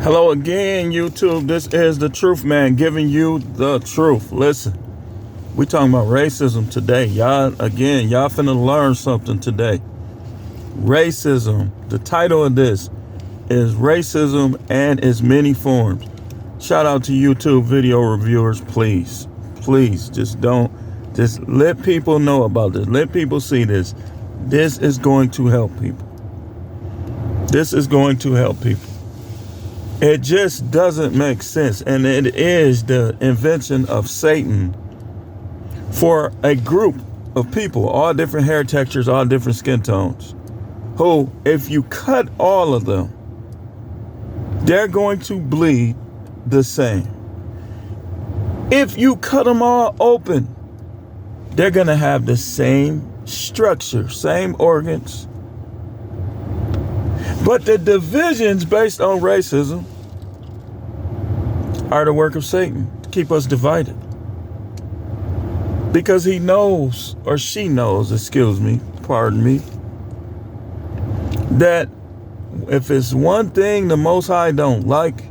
Hello again, YouTube. This is the Truth Man giving you the truth. Listen, we talking about racism today. Y'all finna learn something today. Racism. The title of this is Racism and Its Many Forms. Shout out to YouTube video reviewers, please. Please, just let people know about this. Let people see this. This is going to help people. This is going to help people. It just doesn't make sense. And it is the invention of Satan for a group of people, all different hair textures, all different skin tones, who, if you cut all of them, they're going to bleed the same. If you cut them all open, they're going to have the same structure, same organs. But the divisions based on racism are the work of Satan to keep us divided. Because he knows, or she knows, pardon me, that if it's one thing the Most High don't like,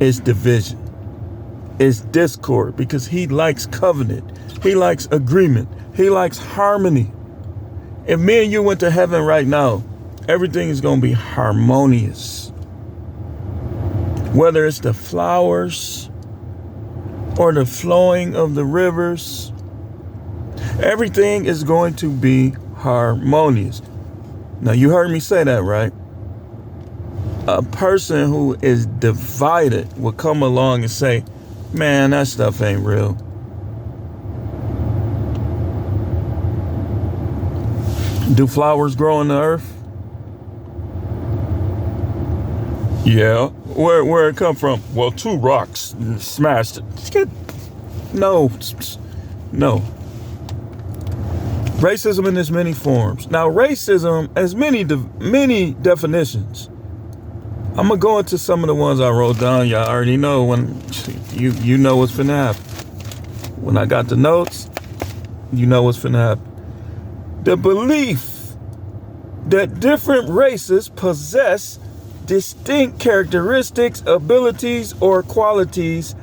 it's division. It's discord, because he likes covenant. He likes agreement. He likes harmony. If me and you went to heaven right now, everything is going to be harmonious. Whether it's the flowers or the flowing of the rivers, everything is going to be harmonious. Now, you heard me say that, right? A person who is divided will come along and say, man, that stuff ain't real. Do flowers grow in the earth? Yeah. Where it come from? Well, two rocks smashed it. No. Racism in its many forms. Now, racism has many definitions. I'm gonna go into some of the ones I wrote down. Y'all already know when you know what's finna happen. When I got the notes, you know what's finna happen. The belief that different races possess distinct characteristics, abilities, or qualities,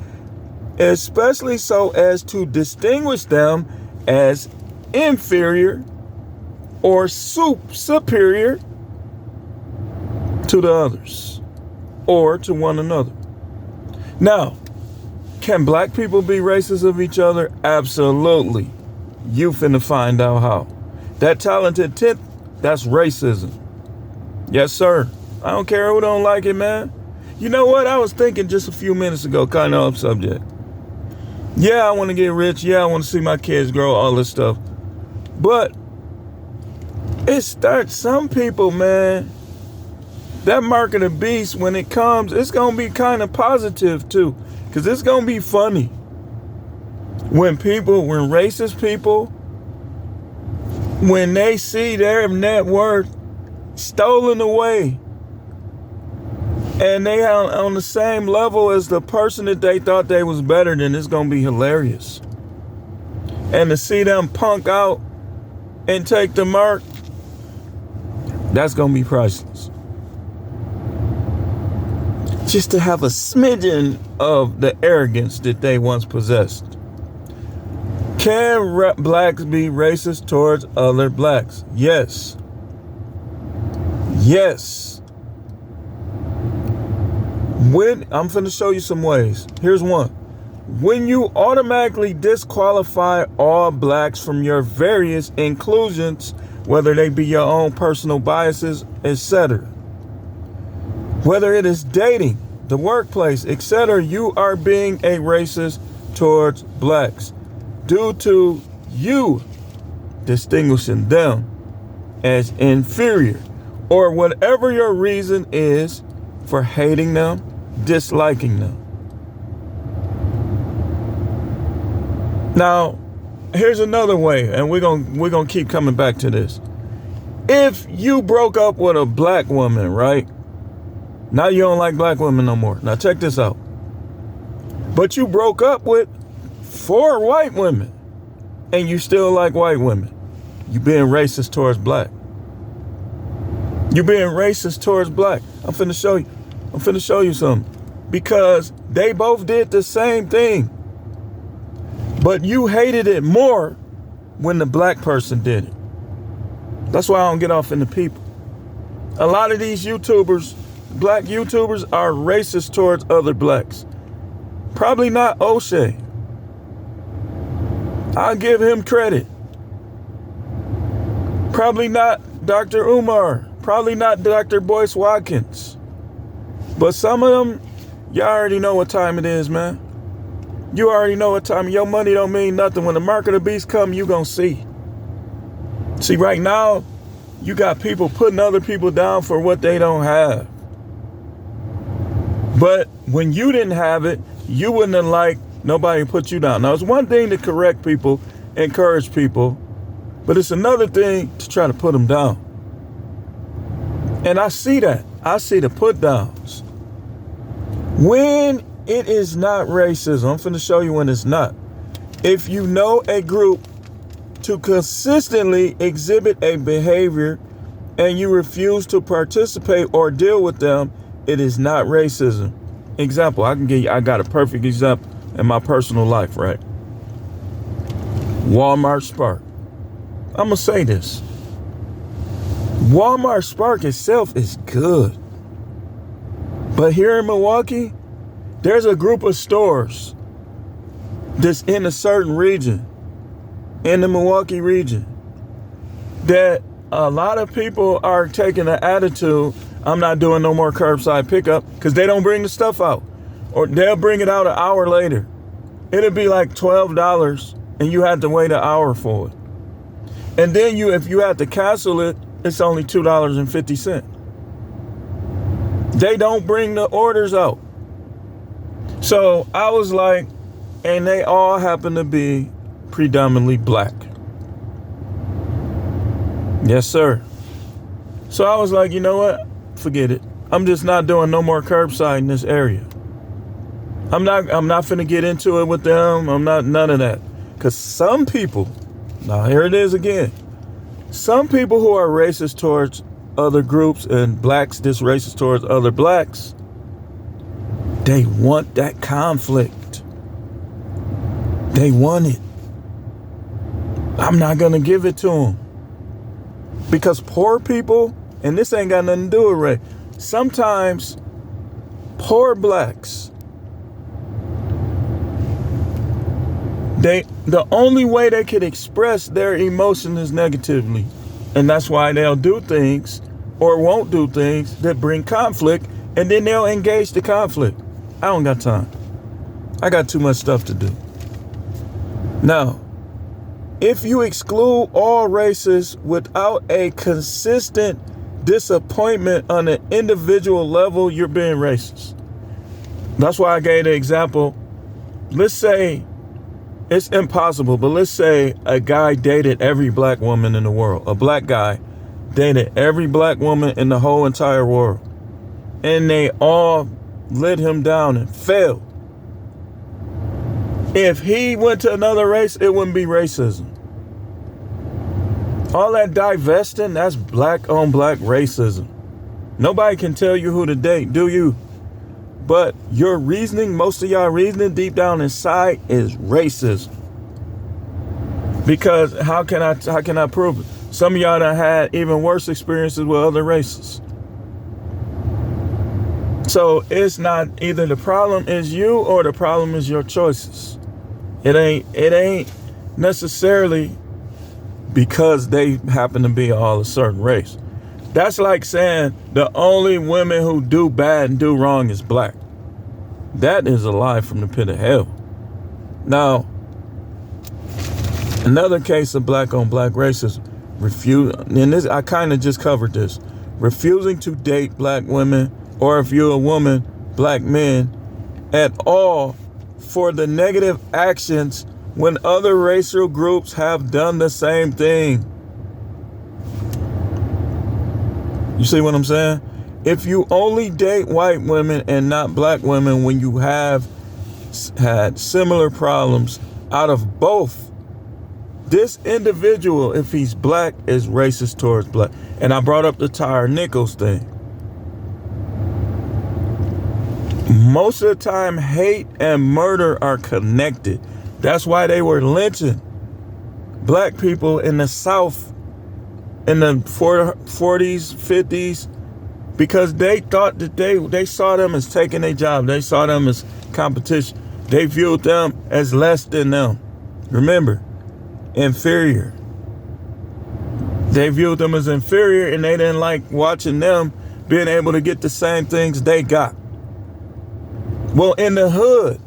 especially so as to distinguish them as inferior or superior to the others or to one another. Now, can black people be racist of each other? Absolutely. You finna find out how. That talented tenth, that's racism. Yes, sir. I don't care who don't like it, man. You know what? I was thinking just a few minutes ago, kind of off subject. Yeah, I want to get rich. Yeah, I want to see my kids grow, all this stuff. But it starts, some people, man, that mark of the beast, when it comes, it's going to be kind of positive too. Because it's going to be funny. When racist people, when they see their net worth stolen away, and they are on the same level as the person that they thought they was better than, it's going to be hilarious. And to see them punk out and take the mark, that's going to be priceless. Just to have a smidgen of the arrogance that they once possessed. Can blacks be racist towards other blacks? Yes. Yes. I'm finna show you some ways. Here's one. When you automatically disqualify all blacks from your various inclusions, whether they be your own personal biases, etc., whether it is dating, the workplace, etc., you are being a racist towards blacks due to you distinguishing them as inferior, or whatever your reason is for hating them, disliking them. Now, here's another way, and we're gonna keep coming back to this. If you broke up with a black woman, right? Now you don't like black women no more. Now check this out. But you broke up with 4 white women, and you still like white women. You being racist towards black. You're being racist towards black. I'm finna show you. I'm finna show you something. Because they both did the same thing. But you hated it more when the black person did it. That's why I don't get off into people. A lot of these YouTubers, black YouTubers, are racist towards other blacks. Probably not O'Shea. I'll give him credit. Probably not Dr. Umar. Probably not Dr. Boyce Watkins. But some of them, y'all already know what time it is, man. You already know what time. Your money don't mean nothing. When the mark of the beast come, you gonna see. See, right now, you got people putting other people down for what they don't have. But when you didn't have it, you wouldn't have liked nobody put you down. Now, it's one thing to correct people, encourage people, but it's another thing to try to put them down. And I see that. I see the put downs. When it is not racism, I'm finna show you when it's not. If you know a group to consistently exhibit a behavior and you refuse to participate or deal with them, it is not racism. Example, I got a perfect example in my personal life, right? Walmart Spark. I'm gonna say this. Walmart Spark itself is good. But here in Milwaukee, there's a group of stores that's in a certain region, in the Milwaukee region, that a lot of people are taking the attitude, I'm not doing no more curbside pickup, because they don't bring the stuff out. Or they'll bring it out an hour later. It'll be like $12 and you had to wait an hour for it. And then if you have to cancel it, it's only $2.50. They don't bring the orders out. So I was like, and they all happen to be predominantly black. Yes, sir. So I was like, you know what? Forget it. I'm just not doing no more curbside in this area. I'm not finna get into it with them. I'm not none of that. Cause some people, now here it is again. Some people who are racist towards other groups and blacks that's racist towards other blacks, they want that conflict. They want it. I'm not gonna give it to them. Because poor people, and this ain't got nothing to do with race, sometimes poor blacks, the only way they can express their emotion is negatively. And that's why they'll do things or won't do things that bring conflict, and then they'll engage the conflict. I don't got time. I got too much stuff to do. Now, if you exclude all races without a consistent disappointment on an individual level, you're being racist. That's why I gave the example. Let's say it's impossible, but let's say a guy dated every black woman in the world. A black guy dated every black woman in the whole entire world. And they all let him down and failed. If he went to another race, it wouldn't be racism. All that divesting, that's black on black racism. Nobody can tell you who to date, do you? But your reasoning, most of y'all reasoning deep down inside is racism. Because how can I prove it? Some of y'all done had even worse experiences with other races. So it's not either the problem is you or the problem is your choices. It ain't necessarily because they happen to be all a certain race. That's like saying the only women who do bad and do wrong is black. That is a lie from the pit of hell. Now, another case of black on black racism, I kind of just covered this. Refusing to date black women, or if you're a woman, black men at all for the negative actions when other racial groups have done the same thing. You see what I'm saying? If you only date white women and not black women when you have had similar problems out of both, this individual, if he's black, is racist towards black. And I brought up the Tyre Nichols thing. most of the time, hate and murder are connected. That's why they were lynching black people in the South in the 40s, 50s, because they thought that they saw them as taking their job. They saw them as competition. They viewed them as less than them. Remember, inferior. They viewed them as inferior, and they didn't like watching them being able to get the same things they got. Well, in the hood,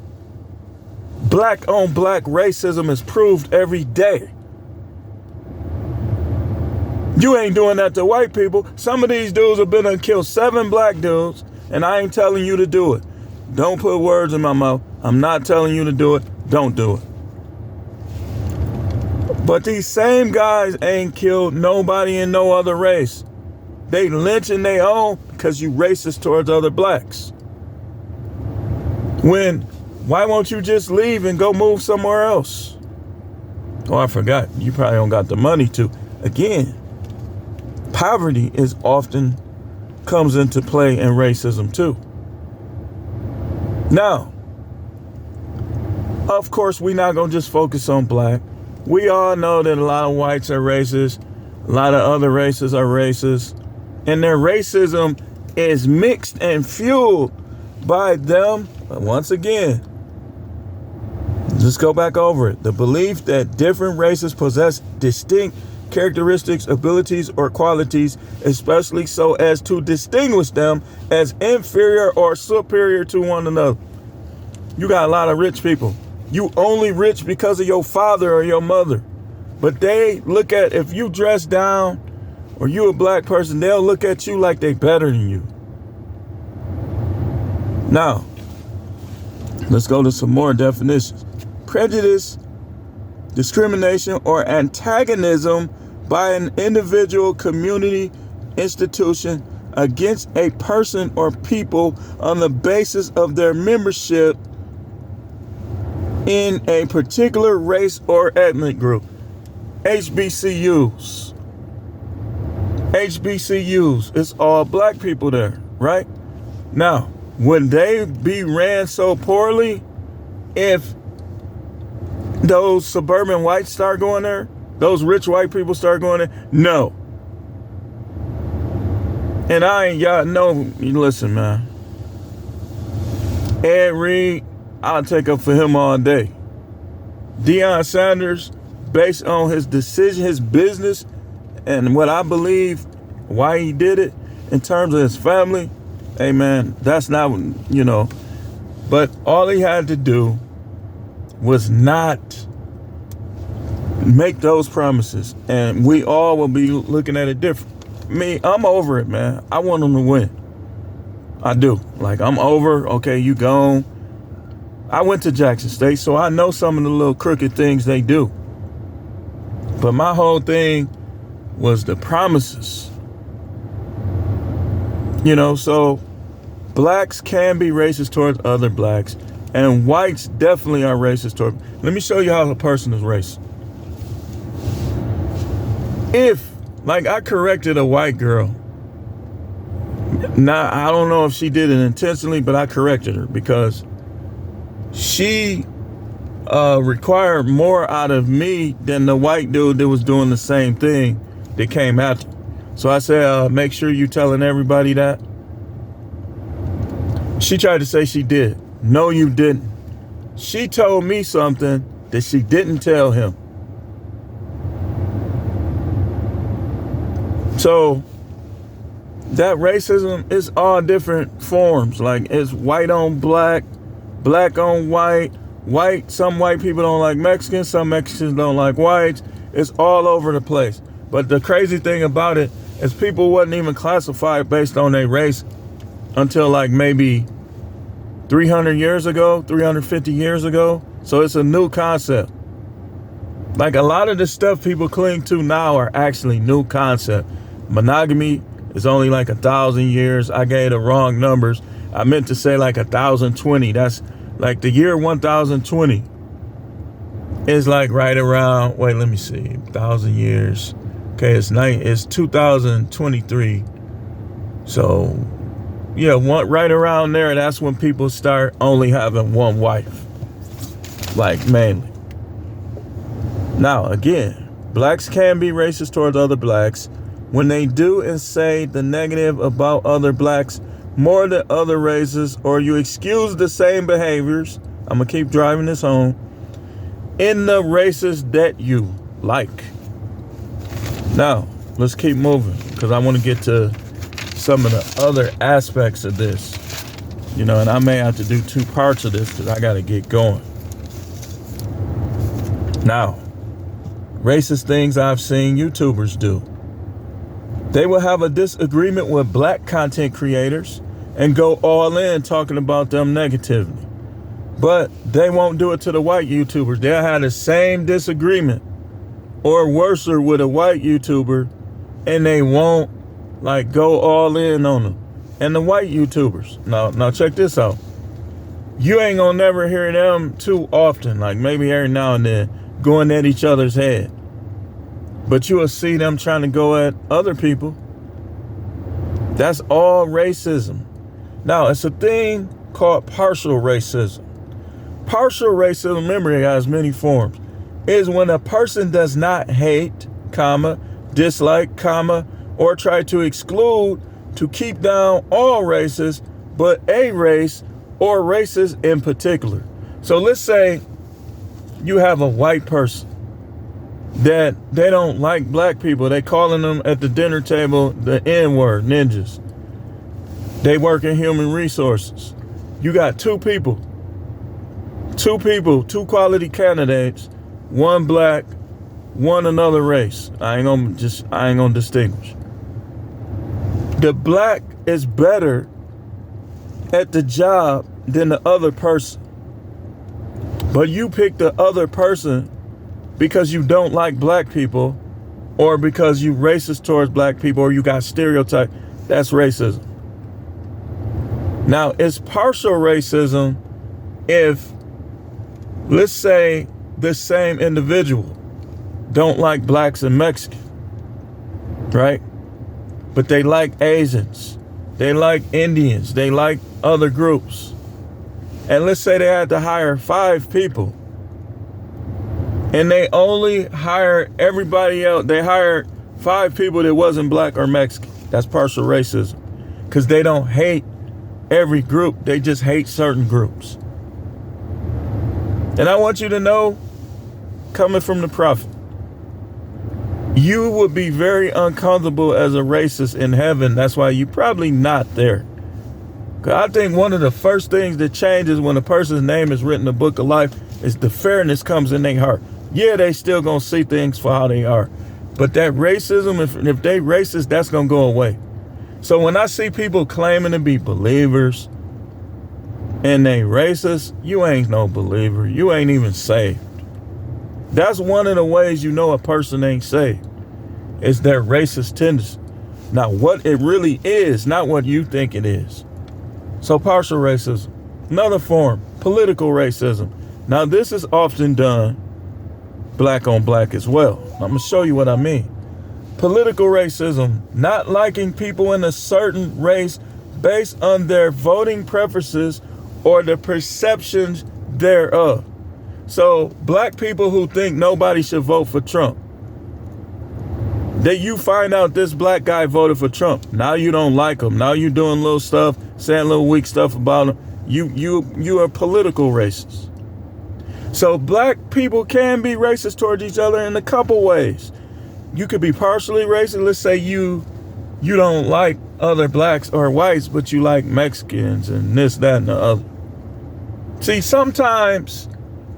black on black racism is proved every day. You ain't doing that to white people. Some of these dudes have been and killed 7 black dudes, and I ain't telling you to do it. Don't put words in my mouth. I'm not telling you to do it. Don't do it. But these same guys ain't killed nobody in no other race. They lynching their own because you racist towards other blacks. Why won't you just leave and go move somewhere else? Oh, I forgot. You probably don't got the money to. Again, poverty is often comes into play in racism too. Now, of course, we're not going to just focus on black. We all know that a lot of whites are racist. A lot of other races are racist. And their racism is mixed and fueled by them. But once again, just go back over it. The belief that different races possess distinct characteristics, abilities, or qualities, especially so as to distinguish them as inferior or superior to one another. You got a lot of rich people. You only rich because of your father or your mother. But they look at, if you dress down or you a black person, they'll look at you like they better than you. Now, let's go to some more definitions. Prejudice, discrimination, or antagonism by an individual, community, institution against a person or people on the basis of their membership in a particular race or ethnic group. HBCUs. It's all black people there, right? Now, would they be ran so poorly if those suburban whites start going there? Those rich white people start going there? No. And y'all know, listen, man. Ed Reed, I'll take up for him all day. Deion Sanders, based on his decision, his business, and what I believe, why he did it in terms of his family, hey man, that's not, but all he had to do was not make those promises, and we all will be looking at it different. Me, I'm over it, man. I want him to win. I do. Like, I'm over, okay, you gone. I went to Jackson State, so I know some of the little crooked things they do. But my whole thing was the promises. So blacks can be racist towards other blacks, and whites definitely are racist toward. Let me show you how a person is racist. If, like, I corrected a white girl. Now, I don't know if she did it intentionally, but I corrected her because she required more out of me than the white dude that was doing the same thing that came after. So I said, make sure you telling everybody that. She tried to say she did. No, you didn't. She told me something that she didn't tell him. So that racism is all different forms. Like, it's white on black, black on white, some white people don't like Mexicans, some Mexicans don't like whites. It's all over the place. But the crazy thing about it is people wasn't even classified based on their race until like maybe 300 years ago, 350 years ago. So it's a new concept. Like, a lot of the stuff people cling to now are actually new concept. Monogamy is only like 1,000 years. I gave the wrong numbers. I meant to say like 1,020. That's like the year 1020 is like right around, wait, let me see, 1,000 years. Okay, it's 2023. So Yeah, one right around there, that's when people start only having one wife. Like, mainly. Now, again, blacks can be racist towards other blacks when they do and say the negative about other blacks more than other races, or you excuse the same behaviors. I'm going to keep driving this home. In the races that you like. Now, let's keep moving because I want to get to some of the other aspects of this. You know, and I may have to do 2 parts of this because I got to get going. Now, racist things I've seen YouTubers do. They will have a disagreement with black content creators and go all in talking about them negatively. But they won't do it to the white YouTubers. They'll have the same disagreement or worser with a white YouTuber, and they won't like go all in on them. And the white YouTubers, now check this out. You ain't gonna never hear them too often, like maybe every now and then, going at each other's head. But you will see them trying to go at other people. That's all racism. Now, it's a thing called partial racism. Partial racism, remember, it has many forms, is when a person does not hate, comma, dislike, comma, or try to exclude to keep down all races, but a race or races in particular. So let's say you have a white person that they don't like black people. They calling them at the dinner table the N-word, ninjas. They work in human resources. You got two people, two quality candidates, one black, one another race. I ain't gonna distinguish. The black is better at the job than the other person. But you pick the other person because you don't like black people, or because you racist towards black people, or you got stereotype. That's racism. Now, it's partial racism if, let's say, this same individual don't like blacks and Mexicans, right? But they like Asians, they like Indians, they like other groups. And let's say they had to hire 5 people, and they only hired everybody else. They hired 5 people that wasn't black or Mexican. That's partial racism, because they don't hate every group. They just hate certain groups. And I want you to know, coming from the prophet, you would be very uncomfortable as a racist in heaven. That's why you're probably not there. Because I think one of the first things that changes when a person's name is written in the book of life is the fairness comes in their heart. Yeah, they still gonna see things for how they are, but that racism, if they racist, that's gonna go away. So when I see people claiming to be believers and they racist, you ain't no believer. You ain't even saved. That's one of the ways you know a person ain't saved, is their racist tendency. Now, what it really is, not what you think it is. So partial racism. Another form, political racism. Now, this is often done black on black as well. I'm going to show you what I mean. Political racism, not liking people in a certain race based on their voting preferences or the perceptions thereof. So black people who think nobody should vote for Trump, that you find out this black guy voted for Trump. Now you don't like him. Now you doing little stuff, saying little weak stuff about him. You are political racist. So black people can be racist towards each other in a couple ways. You could be partially racist. Let's say you don't like other blacks or whites, but you like Mexicans and this, that, and the other. See, sometimes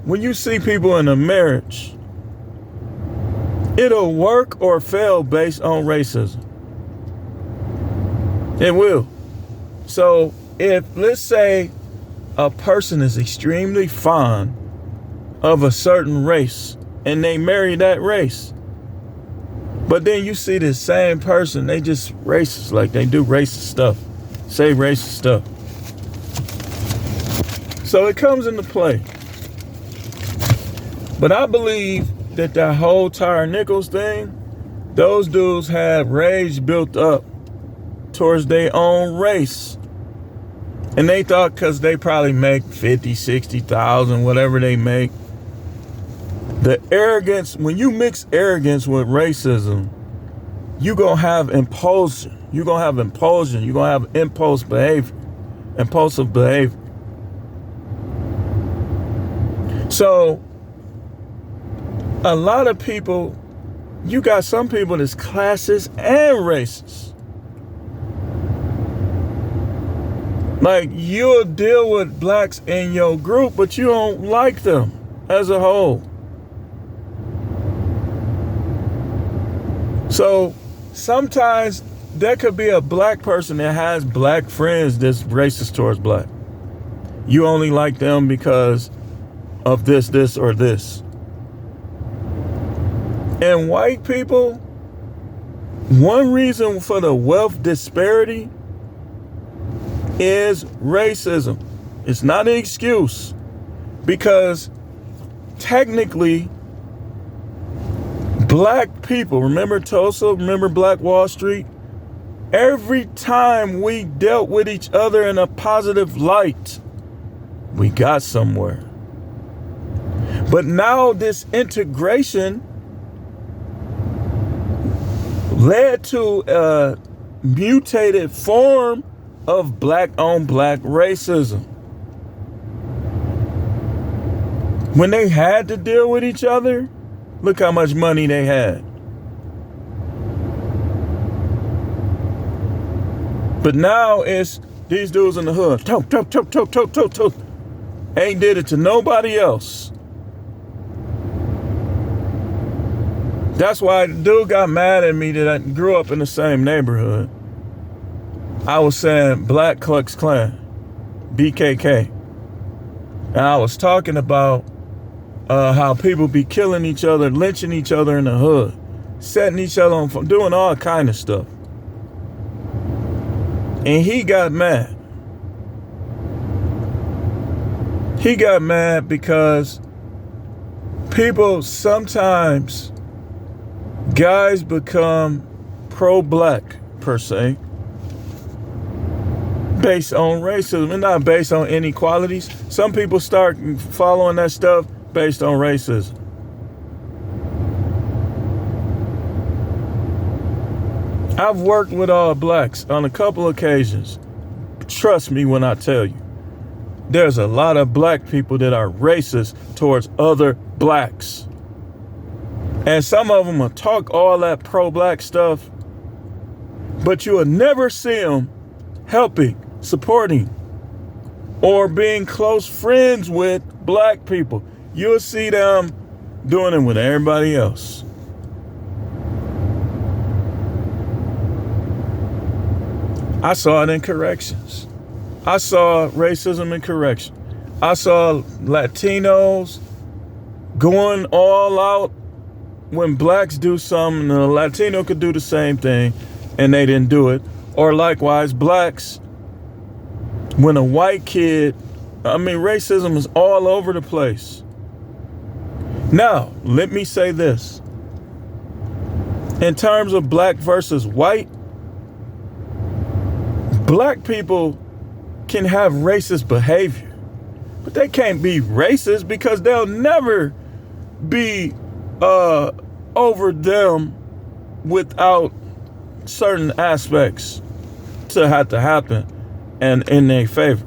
when you see people in a marriage, it'll work or fail based on racism. It will. So if, let's say, a person is extremely fond of a certain race and they marry that race, but then you see this same person, they just racist, like they do racist stuff, say racist stuff. So it comes into play. But I believe that whole Tyre Nichols thing, those dudes have rage built up towards their own race And they thought because they probably make 50, 60,000, whatever they make. The arrogance, when you mix arrogance with racism, you're going to have impulsion. You're going to have impulsion. You're going to have impulsive behavior. So, a lot of people, you got some people that's classist and racist. Like, you'll deal with blacks in your group, but you don't like them as a whole. So sometimes there could be a black person that has black friends that's racist towards black. You only like them because of this, or this. And white people, one reason for the wealth disparity is racism. It's not an excuse, because technically black people, remember Tulsa, remember Black Wall Street? Every time we dealt with each other in a positive light, we got somewhere. But now this integration led to a mutated form of black on black racism. When they had to deal with each other, look how much money they had. But now it's these dudes in the hood. Tote. Ain't did it to nobody else. That's why the dude got mad at me that I grew up in the same neighborhood. I was saying Black Klux Klan, BKK. And I was talking about how people be killing each other, lynching each other in the hood, setting each other on fire, doing all kind of stuff. And he got mad. He got mad because people sometimes, guys become pro-black per se, based on racism and not based on inequalities. Some people start following that stuff based on racism. I've worked with all blacks on a couple occasions. Trust me when I tell you, there's a lot of black people that are racist towards other blacks. And some of them will talk all that pro-black stuff, but you will never see them helping, supporting, or being close friends with black people. You'll see them doing it with everybody else. I saw it in corrections. I saw racism in correction. I saw Latinos going all out when blacks do something, and a Latino could do the same thing, and they didn't do it. Or likewise, blacks, when a white kid, racism is all over the place. Now, let me say this. In terms of black versus white, black people can have racist behavior, but they can't be racist because they'll never be over them without certain aspects to have to happen and in their favor.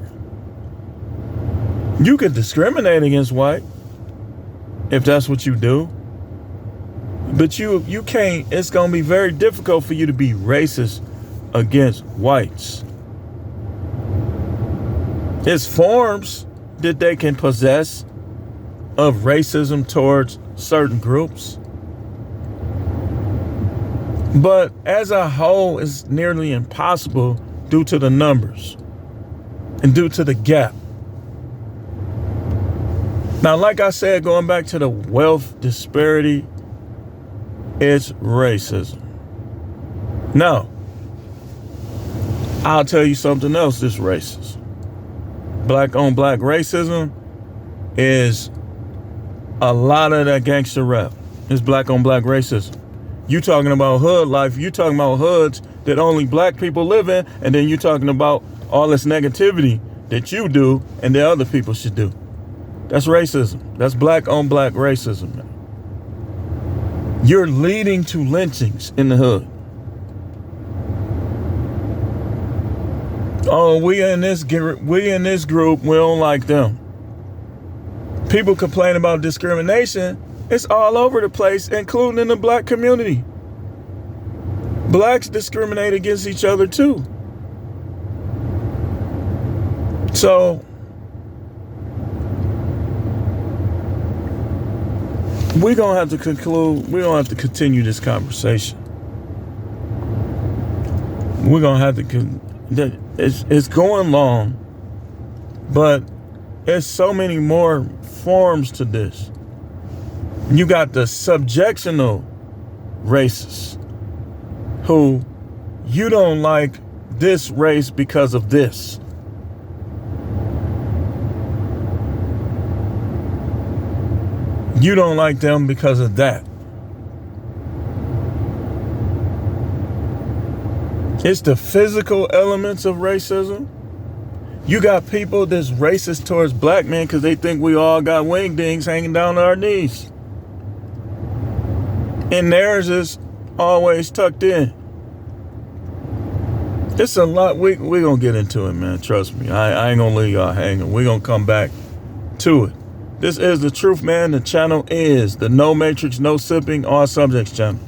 You can discriminate against white if that's what you do, but you can't. It's going to be very difficult for you to be racist against whites. It's forms that they can possess of racism towards certain groups. But as a whole, it's nearly impossible due to the numbers and due to the gap. Now, like I said, going back to the wealth disparity, it's racism. Now, I'll tell you something else that's racist. Black on black racism is a lot of that gangster rap. It's black on black racism. You talking about hood life, you talking about hoods that only black people live in, and then you talking about all this negativity that you do and that other people should do. That's racism. That's black on black racism, man. You're leading to lynchings in the hood. Oh, we in this group, we don't like them. People complain about discrimination. It's all over the place, including in the black community. Blacks discriminate against each other too. So we're going to have to conclude, we're going to have to continue this conversation. We're going to have to, it's going long, but there's so many more forms to this. You got the subjectional racists who you don't like this race because of this. You don't like them because of that. It's the physical elements of racism. You got people that's racist towards black men because they think we all got wingdings hanging down to our knees. And theirs is always tucked in. It's a lot. We're going to get into it, man. Trust me. I ain't going to leave y'all hanging. We're going to come back to it. This is The Truth, man. The channel is the No Matrix, No Sipping, All Subjects channel.